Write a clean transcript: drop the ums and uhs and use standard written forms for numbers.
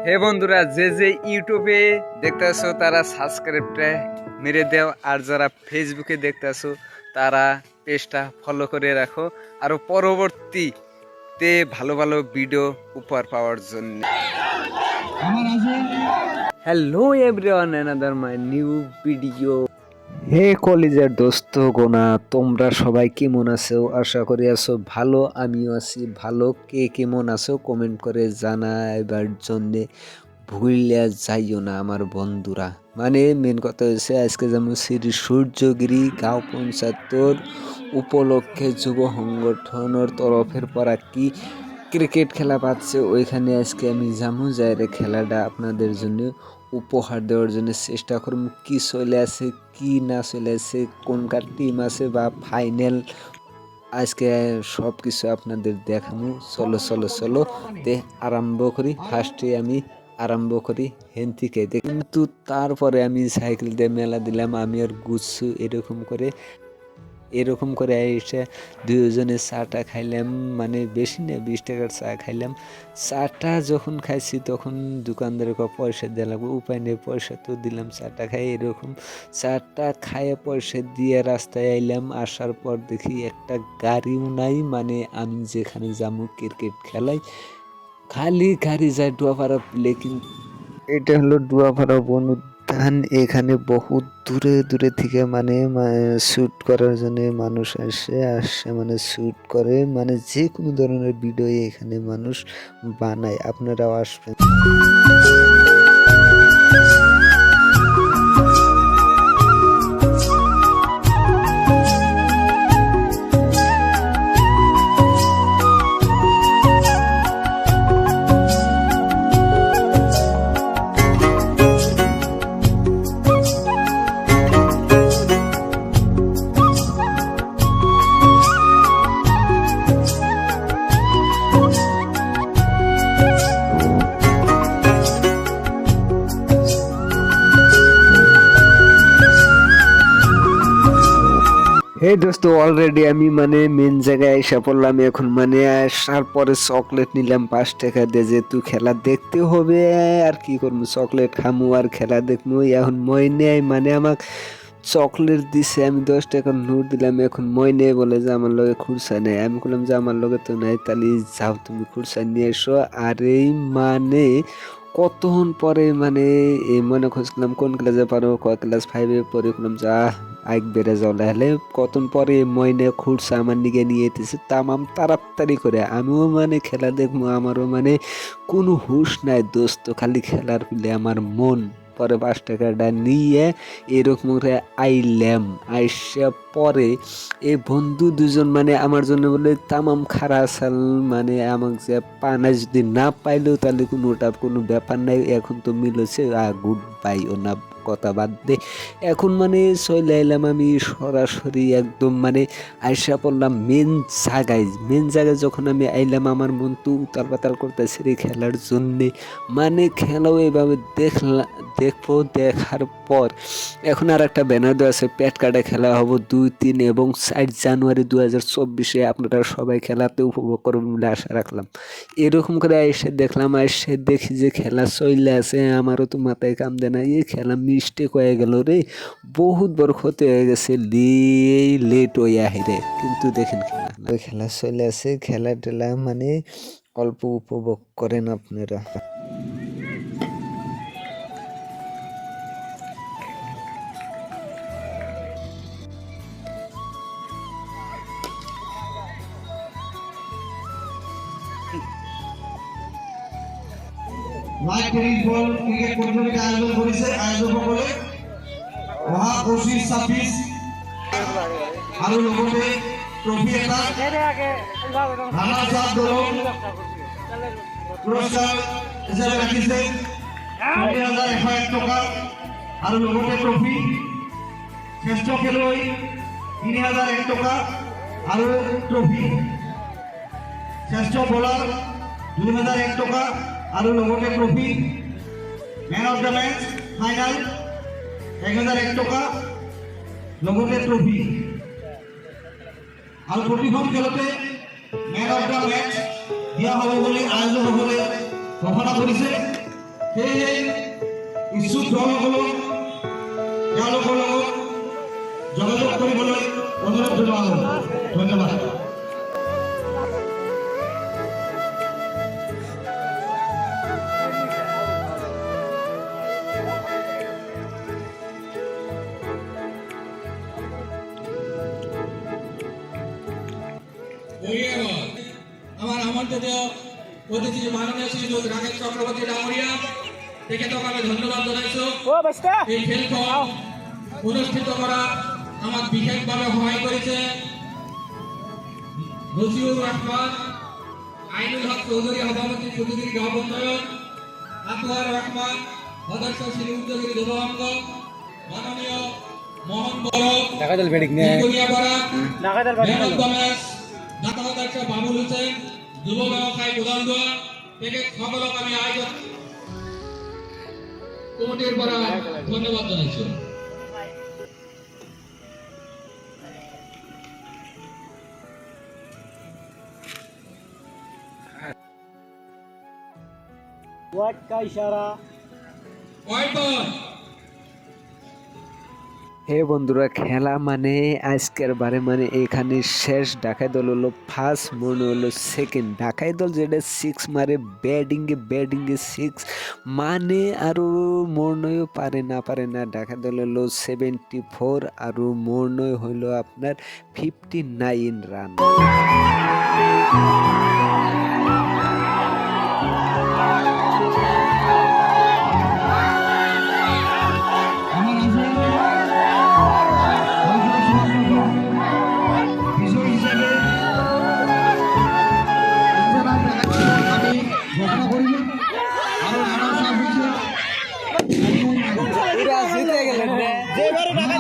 হে বন্ধুরা, যে যে ইউটিউবে দেখতেছো তারা সাবস্ক্রাইবটা মেরে দাও, আর যারা ফেসবুকে দেখতেছো তারা পেজটা ফলো করে রাখো আর পরবর্তীতে ভালো ভালো ভিডিও উপহার পাওয়ার জন্য। Hello everyone, another my new video. Hey কলেজের দোস্ত গোনা, তোমরা সবাই কেমন আছো? আশা করি আছো ভালো, আমিও আছি ভালো। কে কেমন আছো কমেন্ট করে জানাইবার জন্যে ভুলিয়া যাইও না আমার বন্ধুরা। মানে মেন কথা হচ্ছে আজকে যেমন শ্রী সূর্যগিরি গাঁও পঞ্চায়েতর উপলক্ষে যুব সংগঠনের তরফের পরা কি ক্রিকেট খেলা পাচ্ছে, ওইখানে আজকে আমি যাবো, যাইরে খেলাটা আপনাদের জন্য উপহার দেওয়ার জন্য চেষ্টা করব। কি চলে আছে কি না চলে আছে, কোনকার টিম আছে বা ফাইনাল, আজকে সব কিছু আপনাদের দেখাবো। চলো চলো চলো তে আরম্ভ করি। ফার্স্টে আমি আরম্ভ করি হেন থেকে, কিন্তু তারপরে আমি সাইকেল দিয়ে মেলা দিলাম, আমি আর গুচ্ছু এরকম করে এসে দুজনে চাটা খাইলাম। মানে বেশি না, 20 টাকার চা খাইলাম। চাটা যখন খাইছি তখন দোকানদারের পয়সা দিয়ে লাগবে, উপায় নেই, পয়সা তো দিলাম। চাটা খাই এরকম চাটা খাইয়ে পয়সা দিয়ে রাস্তায় আইলাম। আসার পর দেখি একটা গাড়িও নাই, মানে আমি যেখানে যাবো ক্রিকেট খেলাই খালি গাড়ি যায় ডুয়াপাড়া লেকিন এটা হলো ডুয়াপাড়া বনুদ্যান। এখানে বহুত দূরে দূরে থেকে মানে শ্যুট করার জন্য মানুষ আসে মানে শ্যুট করে, মানে যে কোনো ধরনের ভিডিও এখানে মানুষ বানায়। আপনারাও আসবেন। হে দোস্ত, অলরেডি আমি মানে মেন জায়গায় এসে পড়লাম। এখন মানে আসার পরে চকলেট নিলাম 5 টাকা দিয়ে, যেহেতু খেলা দেখতে হবে আর কি করবো, চকলেট খামু আর খেলা দেখবো। এখন মই নেই, মানে আমাকে চকলেট দিছে, আমি 10 টাকার নোট দিলাম। এখন মই নেই বলে যে আমার লগে খুরসা নেই। আমি বললাম যে আমার লগে তো নাই, তাহলে যাও তুমি খুরসা নিয়ে এসো। আর এই মানে কতক্ষণ পরে মানে মনে খুঁজলাম কোন ক্লাসে পারো, ক্লাস 5-এ পরে করলাম যা আইক বেড়ে যাও। হলে কতক্ষণ পরে ময়নে খুঁড়ছে আমার নিকে নিয়ে এতেছে তামাম তাড়াতাড়ি করে। আমিও মানে খেলা দেখবো, আমারও মানে কোনো হুশ নাই দোস্ত, খালি খেলার ফলে আমার মন। পরে 5 টাকাটা নিয়ে এরকম করে আইলাম। আইসা পরে এই বন্ধু দুজন মানে আমার জন্য বলে তামাম খারাপ আসাল, মানে আমাকে যে পানা যদি না পাইলেও তাহলে কোনো ব্যাপার নাই, এখন তো মিলেছে গুড বাই, ও না কথা বাদ দে। এখন মানে চলে এলাম আমি সরাসরি একদম মানে আইসা পড়লাম মেন জায়গায় যখন আমি আইলাম আমার মন তো উতাল পাতাল করতেছে রে খেলার জন্যে। মানে খেলাও এভাবে দেখবো। দেখার পর এখন আর একটা ব্যানার দেওয়া আছে, পেট কাটা খেলা হবো 2, 3 এবং 4 জানুয়ারি 2024। আপনারা সবাই খেলাতে উপভোগ করবেন বলে আশা রাখলাম। এরকম করে এসে দেখলাম, এসে দেখি যে খেলা চলে আছে। আমারও তো মাথায় কাম দেয় না, এই খেলা মিস্টেক হয়ে গেল রে, বহুত বড় ক্ষতি হয়ে গেছে, লেট হইয়া হেরে। কিন্তু দেখেন খেলা চলে আছে, খেলা টেলা মানে অল্প উপভোগ করেন আপনারা। লাইভ টেনিস বল ক্রিকেট প্রতিযোগিতা আয়োজন করেছে আয়োজকসকলে অহা 25-26 আৰু লগতে ট্ৰফি এটা ৰাণাৰ্ছ আপ দলক পুৰস্কাৰ হিচাপে ৰাখিছে 40,101 টকা আৰু লগতে ট্ৰফি। শ্ৰেষ্ঠ খেলুৱৈ 3,001 টকা আৰু ট্ৰফি। শ্ৰেষ্ঠ বলাৰ 2,001 টকা আৰু লগতে trophy. Man of the match final 1,001 টকা লগতে ট্ৰফি। আৰু প্ৰতিখন খেলতে মেন অফ দ্য মেচ দিয়া হ'ব বুলি আয়োজকসকলে ঘোষণা কৰিছে। সেয়েহে ইচ্ছুক দলসকলক তেওঁলোকৰ লগত যোগাযোগ কৰিবলৈ অনুৰোধ জনোৱা হ'ল। ধন্যবাদ। আমার আমন্ত্রিত অতিথি মাননীয় শ্রীযুত রাকেশ চক্রবর্তী ডাঙরিয়া তেখেতক আমি ধন্যবাদ জানাইছো। এই খেলখন অনুষ্ঠিত করা আমাক বিশেষভাৱে সহায় কৰিছে রশিউর রহমান, আইনুল হক চৌধুরী সভাপতি চৌধুরী গাঁও পঞ্চায়ত, আতোয়ার রহমান সদস্য শ্রী উদ্যোগী যুবঅঙ্গ, মাননীয় মোহন বরক নিগরিয়া বরাক, মেহনত গমেশ, দাতা সদস্য বাবুল হোসেন, যুব ব্যবসায়ী উদলদুয়া, তেখেত সকলক আমি আয়োজন কমিটির পৰা ধন্যবাদ জানাইছো। व्हाट का इशारा White ball. হে বন্ধুরা, খেলা মানে আজকের বারে মানে এখানে শেষ। ঢাকাই দল হলো ফার্স্ট, মনে হলো সেকেন্ড। ঢাকাই দল যেটা 6 মারে ব্যাটিংয়ে 6 মানে আরো মনেও পারে না। ঢাকাই দল হলো 74 আর মনে হইলো আপনার 59 রান। जेबारे ढाका